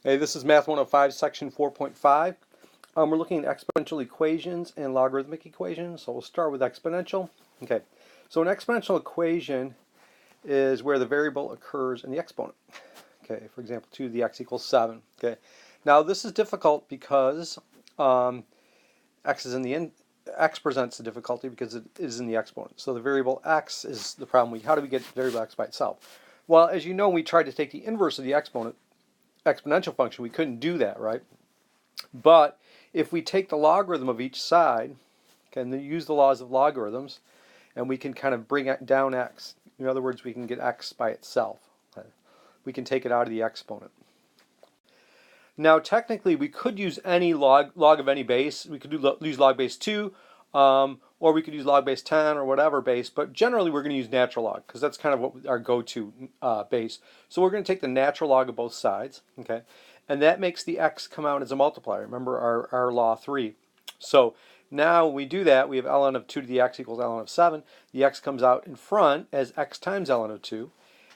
Okay, this is Math 105, section 4.5. We're looking at exponential equations and logarithmic equations. So we'll start with exponential. Okay, so an exponential equation is where the variable occurs in the exponent. Okay, for example, 2 to the x equals 7. Okay, now this is difficult because x is in the x presents the difficulty because it is in the exponent. So the variable x is the problem. How do we get the variable x by itself? Well, as you know, we tried to take the inverse of the exponential function. We couldn't do that, right? But if we take the logarithm of each side, can use the laws of logarithms, and we can kind of bring down x. In other words, we can get x by itself. Okay? We can take it out of the exponent. Now, technically, we could use any log of any base. We could use log base 2, or we could use log base 10 or whatever base, but generally we're going to use natural log because that's kind of what our go-to base. So we're going to take the natural log of both sides, okay, and that makes the x come out as a multiplier. Remember our law 3. So now when we do that, we have ln of 2 to the x equals ln of 7. The x comes out in front as x times ln of 2.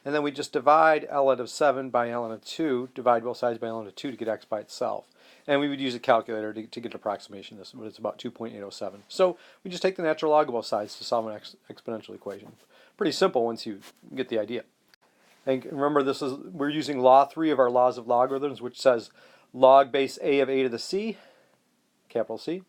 And then we just divide ln of 7 by ln of 2, divide both sides by ln of 2 to get x by itself. And we would use a calculator to get an approximation of this, but it's about 2.807. So we just take the natural log of both sides to solve an exponential equation. Pretty simple once you get the idea. And remember, we're using law 3 of our laws of logarithms, which says log base a of a to the c, capital C,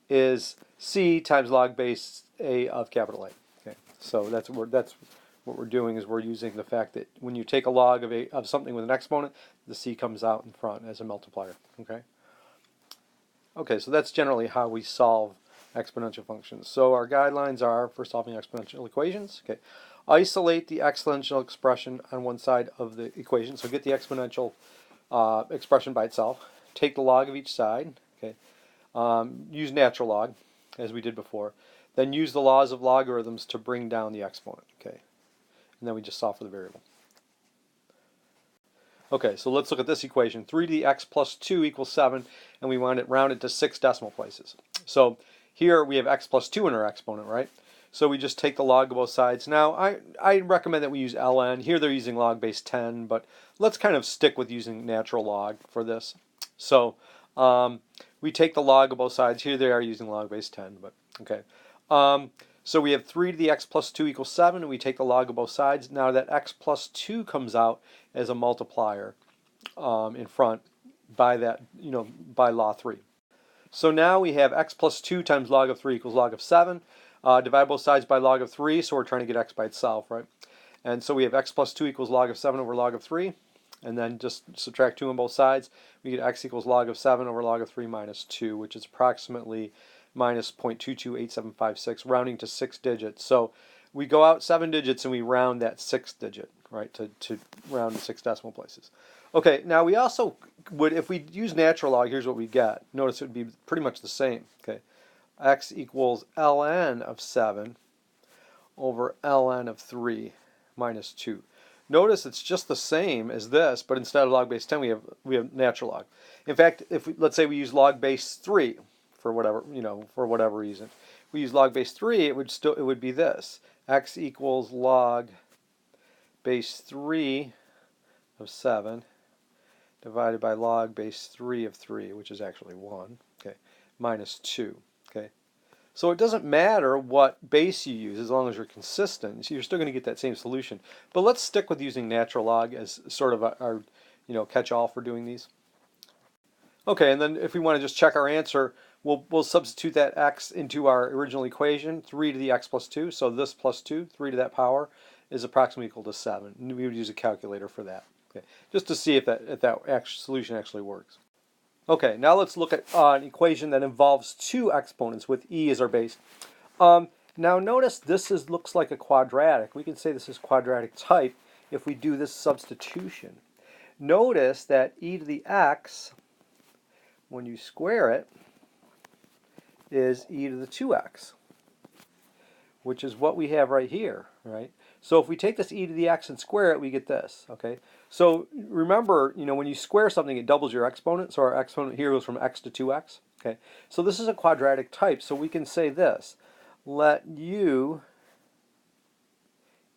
is c times log base a of capital A. Okay, so that's what we're doing is we're using the fact that when you take a log of something with an exponent, the c comes out in front as a multiplier. Okay, so that's generally how we solve exponential functions. So our guidelines are for solving exponential equations. Okay, isolate the exponential expression on one side of the equation. So get the exponential expression by itself. Take the log of each side. Okay, use natural log as we did before. Then use the laws of logarithms to bring down the exponent. Okay. And then we just solve for the variable. Okay, so let's look at this equation. 3 to the x plus 2 equals 7, and we want it rounded to 6 decimal places. So here we have x plus 2 in our exponent, right? So we just take the log of both sides. Now, I recommend that we use ln. Here they're using log base 10, but let's kind of stick with using natural log for this. So we take the log of both sides. Here they are using log base 10, but okay. So we have 3 to the x plus 2 equals 7, and we take the log of both sides. Now that x plus 2 comes out as a multiplier in front by that, by law 3. So now we have x plus 2 times log of 3 equals log of 7. Divide both sides by log of 3, so we're trying to get x by itself, right? And so we have x plus 2 equals log of 7 over log of 3. And then just subtract 2 on both sides. We get x equals log of 7 over log of 3 minus 2, which is approximately minus 0.228756, rounding to 6 digits. So we go out 7 digits and we round that 6th digit, right, to round to 6 decimal places. Okay, now we also would, if we use natural log, here's what we get. Notice it would be pretty much the same. Okay, x equals ln of 7 over ln of 3 minus 2. Notice it's just the same as this, but instead of log base 10, we have natural log. In fact, let's say we use log base 3 for whatever reason, we use log base 3, it would be this: x equals log base 3 of 7 divided by log base 3 of 3, which is actually 1, okay, minus 2. Okay, so it doesn't matter what base you use as long as you're consistent. So you're still going to get that same solution. But let's stick with using natural log as sort of our catch-all for doing these. Okay, and then if we want to just check our answer, we'll substitute that x into our original equation, 3 to the x plus 2. So this plus 2, 3 to that power, is approximately equal to 7. And we would use a calculator for that, okay, just to see if that solution actually works. Okay, now let's look at an equation that involves 2 exponents with e as our base. Now notice this looks like a quadratic. We can say this is quadratic type if we do this substitution. Notice that e to the x, when you square it, is e to the 2x, which is what we have right here, right? So if we take this e to the x and square it, we get this, okay? So remember, when you square something, it doubles your exponent. So our exponent here goes from x to 2x, okay? So this is a quadratic type, so we can say this: let u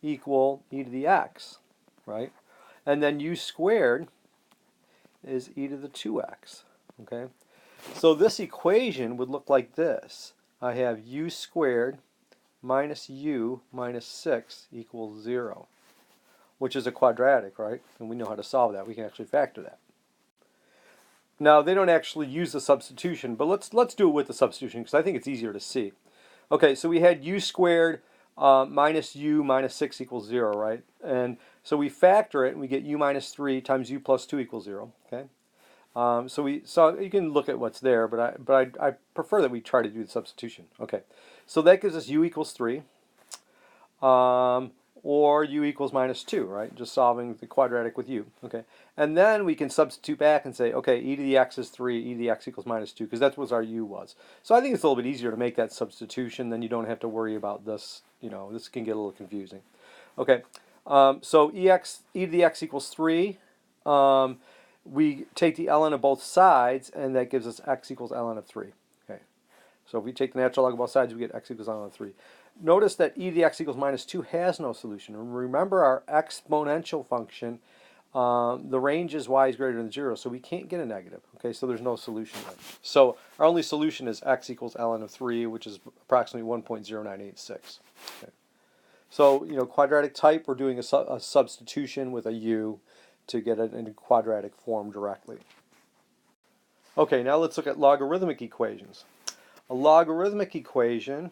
equal e to the x, right? And then u squared is e to the 2x. Okay, so this equation would look like this. I have u squared minus u minus 6 equals 0, which is a quadratic, right? And we know how to solve that. We can actually factor that. Now, they don't actually use the substitution, but let's do it with the substitution because I think it's easier to see. Okay, so we had u squared minus u minus 6 equals 0, right? And so we factor it and we get u minus 3 times u plus 2 equals 0, okay? So you can look at what's there, but I prefer that we try to do the substitution. Okay, so that gives us u equals 3, or u equals minus 2, right? Just solving the quadratic with u. Okay, and then we can substitute back and say, okay, e to the x is 3, e to the x equals minus 2, because that's what our u was. So I think it's a little bit easier to make that substitution, then you don't have to worry about this. You know, this can get a little confusing. Okay, so e to the x equals 3. We take the ln of both sides, and that gives us x equals ln of 3. Okay, so if we take the natural log of both sides, we get x equals ln of 3. Notice that e to the x equals minus 2 has no solution. Remember our exponential function, the range is y is greater than 0, so we can't get a negative. Okay, so there's no solution there. So our only solution is x equals ln of 3, which is approximately 1.0986. Okay. So, you know, quadratic type, we're doing a substitution with a u to get it in quadratic form directly. Okay, now let's look at logarithmic equations. A logarithmic equation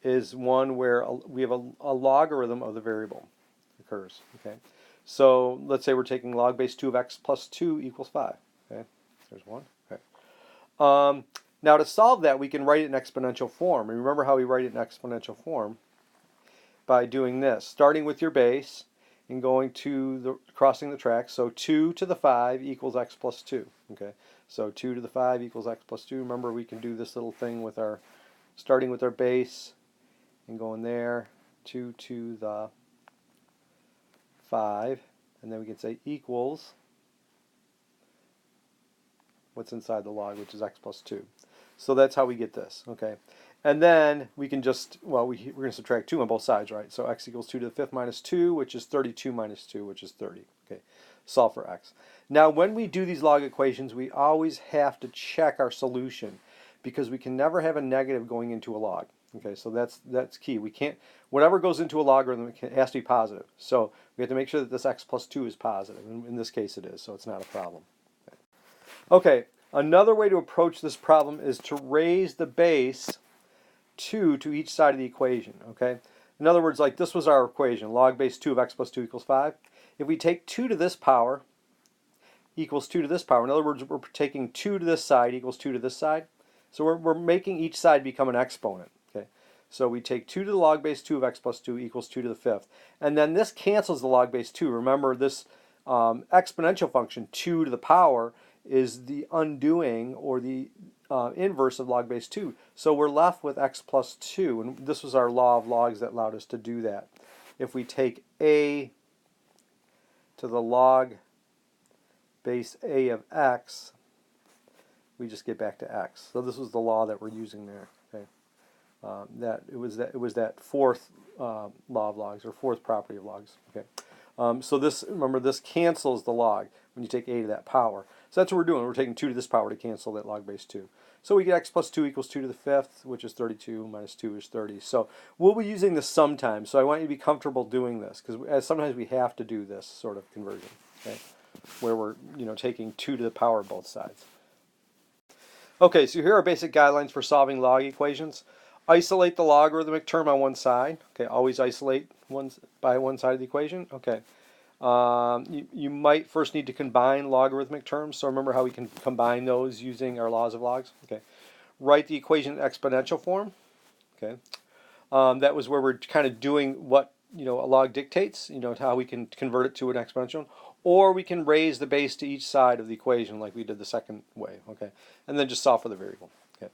is one where we have a logarithm of the variable occurs. Okay, so let's say we're taking log base 2 of x plus 2 equals 5. Okay, there's one. Okay. Now to solve that, we can write it in exponential form. And remember how we write it in exponential form? By doing this, starting with your base and going to the crossing the tracks. So 2 to the 5 equals x plus 2. Okay, so 2 to the 5 equals x plus 2. Remember, we can do this little thing with our, starting with our base and going there, 2 to the 5, and then we can say equals what's inside the log, which is x plus 2. So that's how we get this. Okay, and then we can just, well, we're going to subtract 2 on both sides, right? So x equals 2 to the 5th minus 2, which is 32 minus 2, which is 30. Okay, solve for x. Now, when we do these log equations, we always have to check our solution because we can never have a negative going into a log. Okay, so that's key. We can't, whatever goes into a logarithm, it has to be positive. So we have to make sure that this x plus 2 is positive. In this case, it is, so it's not a problem. Okay, another way to approach this problem is to raise the base 2 to each side of the equation. Okay, in other words, like this was our equation, log base 2 of x plus 2 equals 5. If we take 2 to this power equals 2 to this power, in other words, we're taking 2 to this side equals 2 to this side. So we're making each side become an exponent. Okay, so we take 2 to the log base 2 of x plus 2 equals 2 to the 5th. And then this cancels the log base 2. Remember, this exponential function, 2 to the power, is the undoing or the inverse of log base 2. So we're left with x plus 2. And this was our law of logs that allowed us to do that. If we take a to the log base a of x, we just get back to x. So this was the law that we're using there. Okay, it was that fourth law of logs, or fourth property of logs. Okay, so this, remember, this cancels the log when you take a to that power. So that's what we're doing. We're taking 2 to this power to cancel that log base 2. So we get x plus 2 equals 2 to the 5th, which is 32 minus 2 is 30. So we'll be using this sometimes. So I want you to be comfortable doing this because sometimes we have to do this sort of conversion. Okay, where we're taking 2 to the power of both sides. Okay, so here are basic guidelines for solving log equations. Isolate the logarithmic term on one side. Okay, always isolate by one side of the equation. Okay. You might first need to combine logarithmic terms. So remember how we can combine those using our laws of logs. Okay. Write the equation in exponential form. Okay. That was where we're kind of doing what a log dictates. How we can convert it to an exponential. Or we can raise the base to each side of the equation like we did the second way. Okay. And then just solve for the variable. Okay.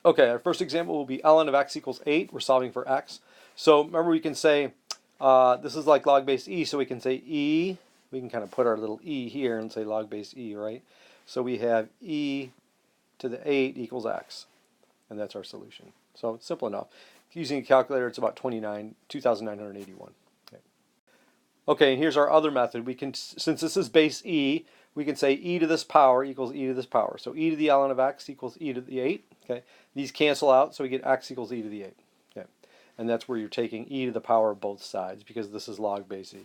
Okay. Our first example will be ln of x equals 8. We're solving for x. So remember, we can say this is like log base e, so we can say e, we can kind of put our little e here and say log base e, right? So we have e to the 8 equals x, and that's our solution. So it's simple enough. Using a calculator, it's about 2,981. Okay. Okay, and here's our other method. We can, since this is base e, we can say e to this power equals e to this power. So e to the ln of x equals e to the 8. Okay, these cancel out, so we get x equals e to the 8. Okay, and that's where you're taking e to the power of both sides because this is log base e.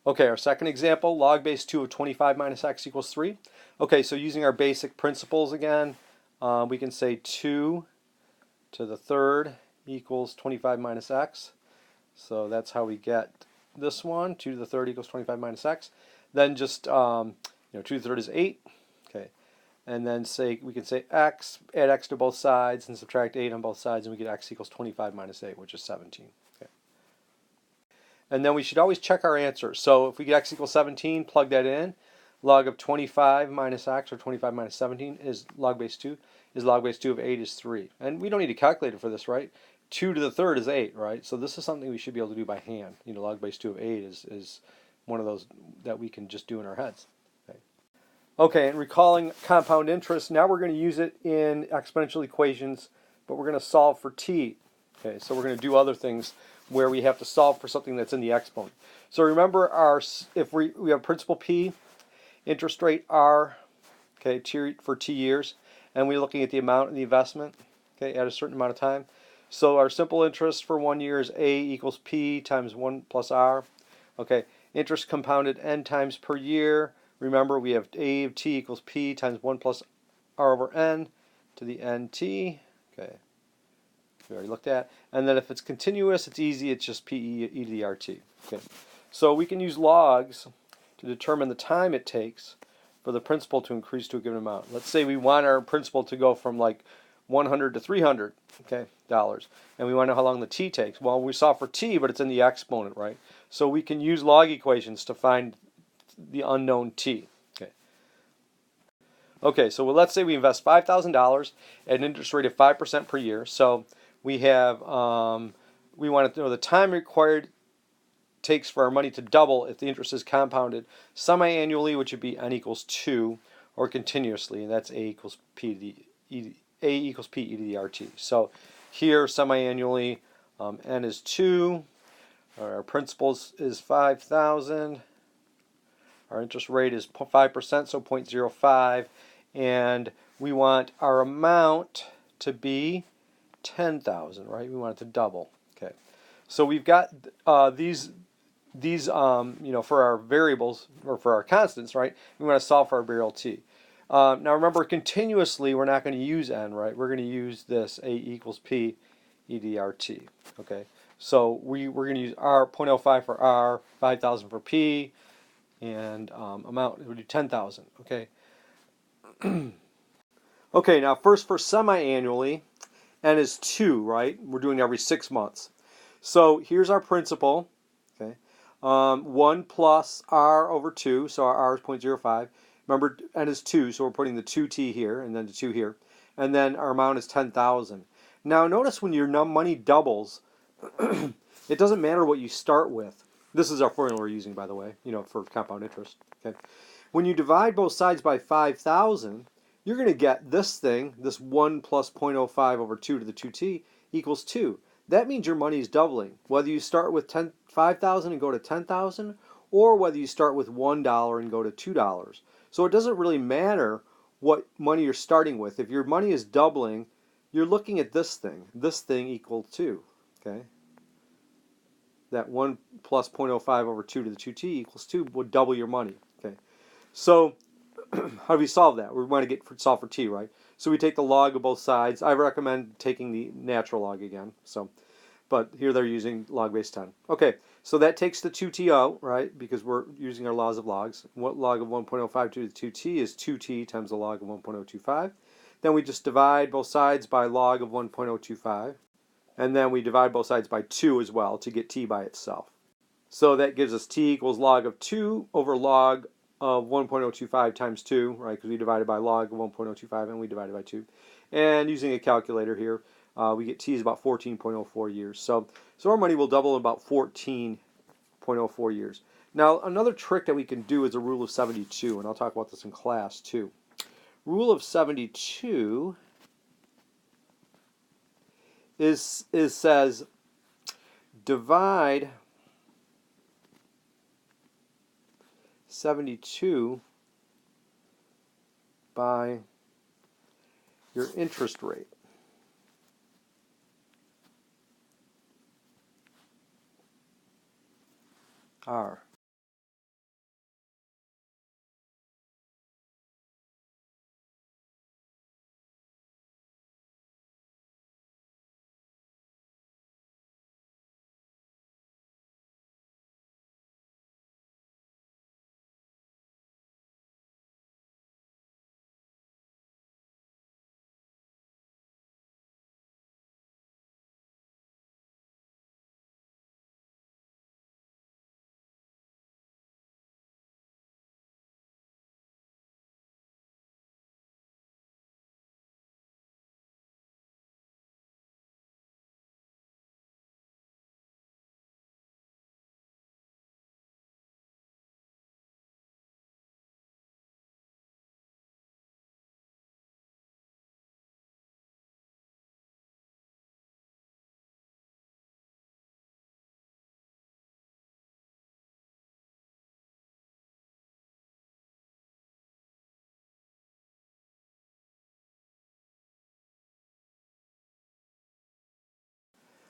Okay, our second example, log base 2 of 25 minus x equals 3. Okay, so using our basic principles again, we can say 2 to the third equals 25 minus x. So that's how we get this one. 2 to the third equals 25 minus x. Then just, 2 to the third is 8. Okay, and then we can say x, add x to both sides and subtract 8 on both sides, and we get x equals 25 minus 8, which is 17. Okay. And then we should always check our answer. So if we get x equals 17, plug that in. Log of 25 minus x, or 25 minus 17, is log base 2. Log base 2 of 8 is 3. And we don't need to calculate it for this, right? 2 to the third is 8, right? So this is something we should be able to do by hand. Log base 2 of 8 is one of those that we can just do in our heads. Okay, and recalling compound interest, now we're going to use it in exponential equations, but we're going to solve for t. Okay, so we're going to do other things where we have to solve for something that's in the exponent. So remember, if we have principal p, interest rate r, okay, for t years, and we're looking at the amount of the investment, okay, at a certain amount of time. So our simple interest for 1 year is a equals p times 1 plus r. Okay, interest compounded n times per year. Remember, we have a of t equals p times 1 plus r over n to the nt. Okay, we already looked at. And then if it's continuous, it's easy. It's just p e to the rt. Okay, so we can use logs to determine the time it takes for the principal to increase to a given amount. Let's say we want our principal to go from like 100 to 300, okay, dollars, and we want to know how long the t takes. Well, we saw for t, but it's in the exponent, right? So we can use log equations to find the unknown t. Okay, so let's say we invest $5,000 at an interest rate of 5% per year. So we have we want to know the time required takes for our money to double if the interest is compounded semi-annually, which would be n equals 2, or continuously, and that's a equals p to the e to the rt. So here, semi-annually, n is 2. Our principal is 5,000. Our interest rate is 5%, so 0.05. And we want our amount to be 10,000, right? We want it to double. Okay. So we've got these for our variables, or for our constants, right? We want to solve for our variable t. Now remember, continuously, we're not going to use n, right? We're going to use this a equals p e to the rt. Okay. So we're going to use r 0.05 for r, 5,000 for p, and amount would be 10,000. Okay. Okay, now first for semi-annually, n is 2, right? We're doing every 6 months. So here's our principal, okay? 1 plus r over 2, so our r is 0.05. Remember, n is 2, so we're putting the 2t here, and then the 2 here. And then our amount is 10,000. Now notice when your money doubles, it doesn't matter what you start with. This is our formula we're using, by the way, for compound interest. Okay. When you divide both sides by 5,000, you're going to get this thing, this 1 plus 0.05 over 2 to the 2t equals 2. That means your money is doubling, whether you start with 5,000 and go to 10,000, or whether you start with $1 and go to $2. So it doesn't really matter what money you're starting with. If your money is doubling, you're looking at this thing equal 2. Okay? That 1 plus 0.05 over 2 to the 2t equals 2 would double your money. Okay, so how do we solve that? We want to solve for t, right? So we take the log of both sides. I recommend taking the natural log again. But here they're using log base 10. Okay, so that takes the 2t out, right? Because we're using our laws of logs. What log of 1.05 to the 2t is 2t times the log of 1.025. Then we just divide both sides by log of 1.025. And then we divide both sides by 2 as well to get t by itself. So that gives us t equals log of 2 over log of 1.025 times 2, right? Because we divided by log of 1.025 and we divided by 2. And using a calculator here, we get t is about 14.04 years. So our money will double in about 14.04 years. Now, another trick that we can do is a rule of 72, and I'll talk about this in class too. Rule of 72 says divide 72 by your interest rate. R.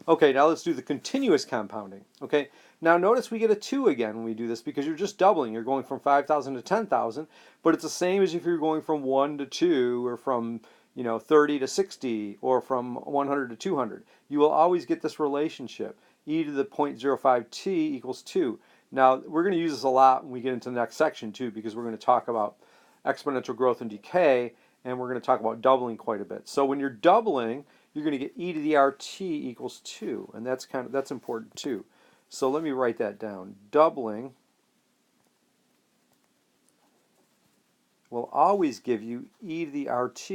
Okay, now let's do the continuous compounding. Okay, now notice we get a 2 again when we do this because you're just doubling. You're going from 5,000 to 10,000, but it's the same as if you're going from 1 to 2 or from 30 to 60 or from 100 to 200. You will always get this relationship. E to the 0.05t equals 2. Now, we're going to use this a lot when we get into the next section too because we're going to talk about exponential growth and decay, and we're going to talk about doubling quite a bit. So when you're doubling, you're going to get e to the RT equals 2, and that's important too. So let me write that down. Doubling will always give you e to the RT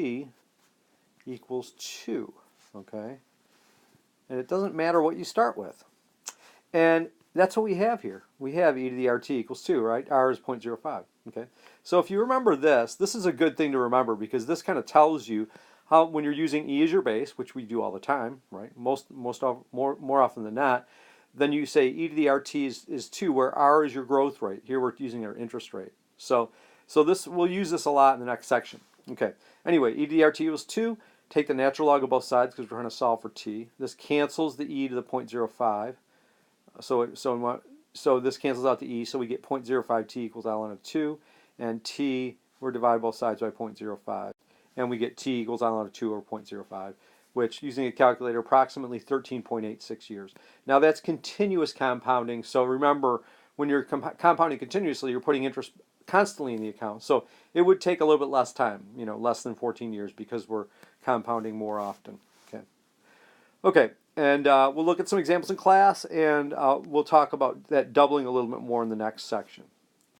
equals 2, okay? And it doesn't matter what you start with. And that's what we have here. We have e to the RT equals 2, right? R is 0.05, okay? So if you remember this is a good thing to remember because this kind of tells you how, when you're using e as your base, which we do all the time, right? More often than not, then you say e to the RT is 2, where R is your growth rate. Here we're using our interest rate. So we'll use this a lot in the next section. Okay. Anyway, e to the RT equals 2. Take the natural log of both sides because we're trying to solve for t. This cancels the e to the 0.05. So this cancels out the e, so we get 0.05t equals ln of 2, and t, we're dividing both sides by 0.05. And we get t equals ln of 2 over 0.05, which, using a calculator, approximately 13.86 years. Now that's continuous compounding, so remember, when you're compounding continuously, you're putting interest constantly in the account. So it would take a little bit less time, less than 14 years, because we're compounding more often. Okay, and we'll look at some examples in class, and we'll talk about that doubling a little bit more in the next section.